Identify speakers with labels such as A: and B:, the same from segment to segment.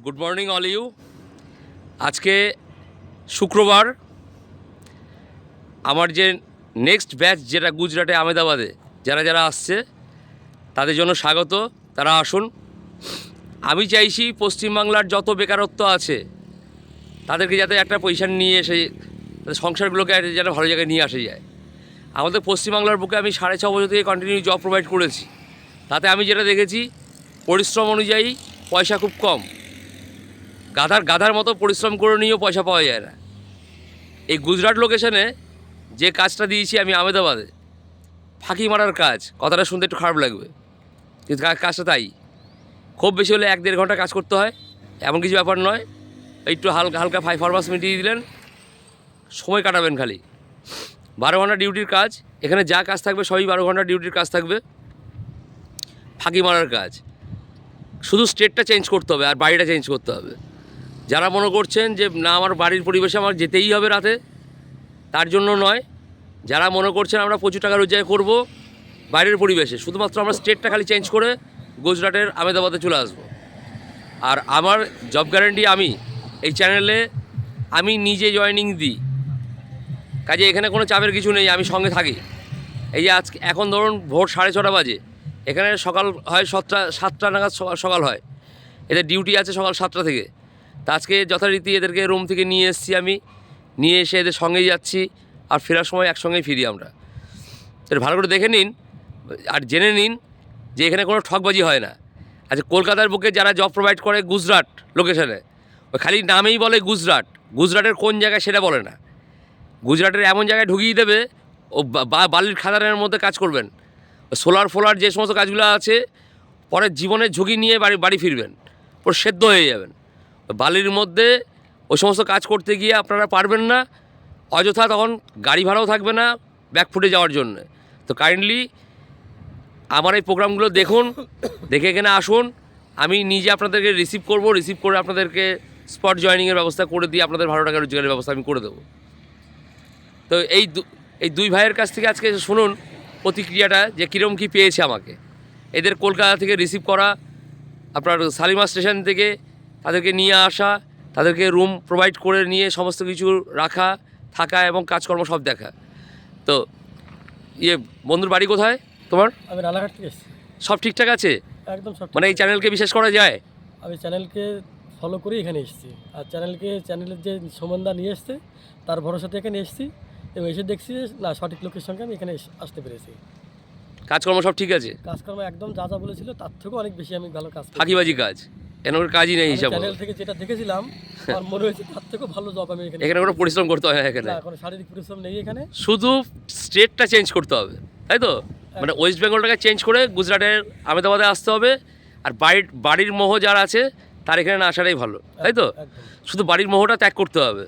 A: Good morning all you. আজকে শুক্রবার। আমার যে নেক্সট ব্যাচ যেটা গুজরাটে আহমেদাবাদে যারা যারা আসছে তাদের জন্য স্বাগত। তারা আসুন। আমি চাইছি পশ্চিমবাংলার যত বেকারত্ব আছে তাদেরকে যাতে একটা পজিশন নিয়ে এসে তাদের সংসারগুলোকে যেন ভালো জায়গায় নিয়ে আসা যায়। আমাদের পশ্চিমবাংলার বুকে আমি 6.5 বছর থেকে কন্টিনিউ জব প্রোভাইড করেছি। তাতে আমি যেটা দেখেছি পরিশ্রম অনুযায়ী পয়সা খুব কম। গাধার মতো পরিশ্রম করে নিয়েও পয়সা পাওয়া যায় না। এই গুজরাট লোকেশনে যে কাজটা দিয়েছি আমি আহমেদাবাদে, ফাঁকি মারার কাজ। কথাটা শুনতে একটু খারাপ লাগবে, কিন্তু কাজটা তাই। খুব বেশি হলে 1-1.5 ঘন্টা কাজ করতে হয়, এমন কিছু ব্যাপার নয়। একটু হালকা হালকা ফরমাস মিটিয়ে দিলেন, সময় কাটাবেন খালি। 12 ঘন্টা ডিউটির কাজ। এখানে যা কাজ থাকবে সবই 12 ঘন্টা ডিউটির কাজ থাকবে। ফাঁকি মারার কাজ। শুধু স্টেটটা চেঞ্জ করতে হবে আর বাড়িটা চেঞ্জ করতে হবে। যারা মনে করছেন যে না আমার বাড়ির পরিবেশে আমার যেতেই হবে রাতে, তার জন্য নয়। যারা মনে করছেন আমরা প্রচুর টাকা রোজগার করব বাইরের পরিবেশে, শুধুমাত্র আমরা স্টেটটা খালি চেঞ্জ করে গুজরাটের আহমেদাবাদে চলে আসবো। আর আমার জব গ্যারান্টি আমি এই চ্যানেলে আমি নিজে জয়েনিং দিই, কাজে এখানে কোনো চাপের কিছু নেই। আমি সঙ্গে থাকি। এই যে আজকে এখন ধরুন ভোর 6:30 বাজে, এখানে সকাল হয় 7টা নাগাদ সকাল হয়। এদের ডিউটি আছে সকাল 7টা থেকে। তা আজকে যথারীতি এদেরকে রুম থেকে নিয়ে এসেছি আমি, নিয়ে এসে এদের সঙ্গেই যাচ্ছি, আর ফেরার সময় একসঙ্গেই ফিরি আমরা। এটা ভালো করে দেখে নিন আর জেনে নিন যে এখানে কোনো ঠকবাজি হয় না। আচ্ছা, কলকাতার বুকে যারা জব প্রোভাইড করে গুজরাট লোকেশনে, ওই খালি নামেই বলে গুজরাট, গুজরাটের কোন জায়গায় সেটা বলে না। গুজরাটের এমন জায়গায় ঢুকিয়ে দেবে ও বালির খাদানের মধ্যে কাজ করবেন। সোলার যে সমস্ত কাজগুলো আছে, পরে জীবনের ঝুঁকি নিয়ে বাড়ি ফিরবেন, পুরো সেদ্ধ হয়ে যাবেন। বালির মধ্যে ওই সমস্ত কাজ করতে গিয়ে আপনারা পারবেন না। অযথা তখন গাড়ি ভাড়াও থাকবে না ব্যাকফুটে যাওয়ার জন্য। তো কাইন্ডলি আমার এই প্রোগ্রামগুলো দেখুন, দেখে এখানে আসুন। আমি নিজে আপনাদেরকে রিসিভ করে আপনাদেরকে স্পট জয়েনিংয়ের ব্যবস্থা করে দিয়ে আপনাদের ভালো টাকা রোজগারের ব্যবস্থা আমি করে দেবো। তো এই দুই ভাইয়ের কাছ থেকে আজকে শুনুন প্রতিক্রিয়াটা, যে কীরকম কী পেয়েছে আমাকে। এদের কলকাতা থেকে রিসিভ করা, আপনার শালিমার স্টেশন থেকে তাদেরকে নিয়ে আসা, তাদেরকে রুম প্রোভাইড করে নিয়ে সমস্ত কিছু রাখা, থাকা এবং কাজকর্ম সব দেখা। তো বন্ধুর বাড়ি কোথায় তোমার?
B: আমি রানাঘাট থেকে এসেছি।
A: সব ঠিকঠাক আছে?
B: একদম সব।
A: মানে এই চ্যানেলকে বিশ্বাস করা যায়?
B: আমি চ্যানেলকে ফলো করে এখানে এসেছি, আর চ্যানেলের যে সম্বন্ধা নিয়ে এসছে তার ভরসাতে এখানে এসেছি, এবং এসে দেখছি যে না, সঠিক লোকের সঙ্গে আমি এখানে আসতে পেরেছি।
A: কাজকর্ম সব ঠিক আছে?
B: কাজকর্ম একদম যা যা বলেছিল তার থেকেও অনেক বেশি আমি ভালো কাজ।
A: ফাঁকিবাজি কাজ এর কাজই নেই হিসাব।
B: চ্যানেল থেকে যেটা দেখেছিলাম আমার মনে হয়েছে তার থেকেও ভালো জব আমি
A: এখানে কোনো পরিশ্রম করতে হয় না। এখানে
B: কোনো শারীরিক পরিশ্রম নেই, এখানে
A: শুধু স্টেটটা চেঞ্জ করতে হবে, তাই তো? মানে ওয়েস্ট বেঙ্গলটাকে চেঞ্জ করে গুজরাটের আহমেদাবাদে আসতে হবে। আর বাড়ির মোহ যারা আছে তার এখানে না আসাটাই ভালো, তাই তো? শুধু বাড়ির মোহটা ত্যাগ করতে হবে।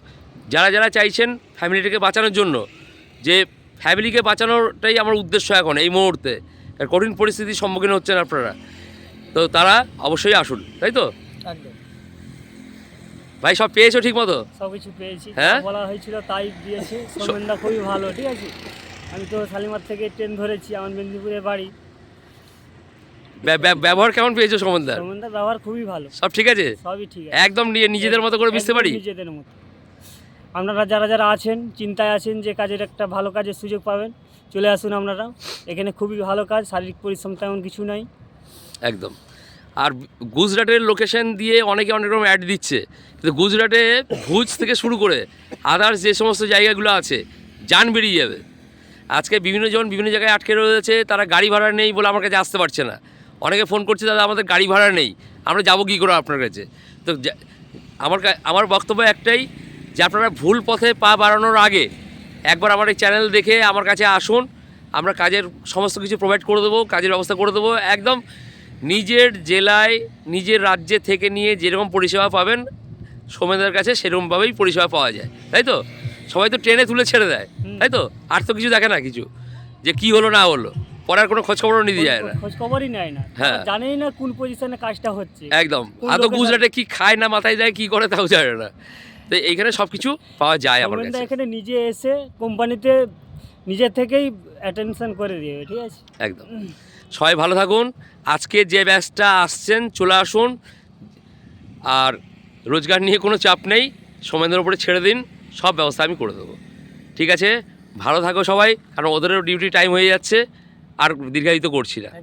A: যারা যারা চাইছেন ফ্যামিলিটাকে বাঁচানোর জন্য, যে ফ্যামিলিকে বাঁচানোটাই আমার উদ্দেশ্য এখন এই মুহূর্তে, কঠিন পরিস্থিতির সম্মুখীন হচ্ছেন আপনারা, তো তারা অবশ্যই আসুন, তাই তো?
B: একদম।
A: ভাই সব পেয়েছো ঠিক মতো?
C: সব কিছু পেয়েছি,
A: হ্যাঁ
C: বলা হয়েছিল তাই দিয়েছে। সম্বন্ধা খুবই ভালো, ঠিক আছে। আমি তো শালিমার থেকে ট্রেন ধরেছি, আমার মেদিনীপুরে বাড়ি।
A: ব্যবহার কেমন পেয়েছো সম্বন্ধা?
C: সম্বন্ধার ব্যবহার খুবই ভালো।
A: সব ঠিক আছে?
C: সবই ঠিক আছে,
A: একদম নিজেদের মতো করে মিশতে পারি।
C: নিজেদের মতো। আপনারা যারা যারা আছেন, চিন্তায় আছেন যে কাজের একটা ভালো কাজের সুযোগ পাবেন, চলে আসুন আপনারা। এখানে খুবই ভালো কাজ, শারীরিক পরিশ্রম তেমন কিছু নাই।
A: একদম। আর গুজরাটের লোকেশন দিয়ে অনেকে অনেক রকম অ্যাড দিচ্ছে, কিন্তু গুজরাটে ভুজ থেকে শুরু করে আদার্স যে সমস্ত জায়গাগুলো আছে যান বেরিয়ে যাবে। আজকে বিভিন্ন জায়গায় আটকে রয়েছে, তারা গাড়ি ভাড়া নেই বলে আমার কাছে আসতে পারছে না। অনেকে ফোন করছে দাদা আমাদের গাড়ি ভাড়া নেই, আমরা যাবো কী করে আপনার কাছে? তো আমার বক্তব্য একটাই, যে আপনারা ভুল পথে পা বাড়ানোর আগে একবার আমার এই চ্যানেল দেখে আমার কাছে আসুন। আমরা কাজের সমস্ত কিছু প্রোভাইড করে দেবো, কাজের ব্যবস্থা করে দেবো। একদম নিজের জেলায় নিজের রাজ্যে থেকে নিয়ে যেরকম পরিষেবা পাবেন সোমেনদের কাছে সেরকমভাবেই পরিষেবা পাওয়া যায়, তাই তো? সবাই তো ট্রেনে তুলে ছেড়ে দেয়, তাই তো? আর তো কিছু দেখে না, কিছু যে কি হলো না হলো, পড়ার কোনো খোঁজখবরও নিতে যায় না,
C: খোঁজখবরই নেয় না।
A: হ্যাঁ,
C: জানেই না কোন পজিশনে কাজটা হচ্ছে।
A: একদম। আর তো গুজরাটে কি খায় না মাথায় দেয় কি করে তাও জানে না। তো এইখানে সব কিছু পাওয়া যায় আমার কাছে।
C: এখানে নিজে এসে কোম্পানিতে নিজে থেকেই অ্যাটেনশন করে দিয়ে, ঠিক আছে?
A: একদম। সবাই ভালো থাকুন। আজকে যে ব্যাচটা আসছেন চলে আসুন। আর রোজগার নিয়ে কোনো চাপ নেই, সোমেনদের উপরে ছেড়ে দিন, সব ব্যবস্থা আমি করে দেবো। ঠিক আছে, ভালো থাকো সবাই, কারণ ওদেরও ডিউটি টাইম হয়ে যাচ্ছে, আর দীর্ঘায়িত করছি না।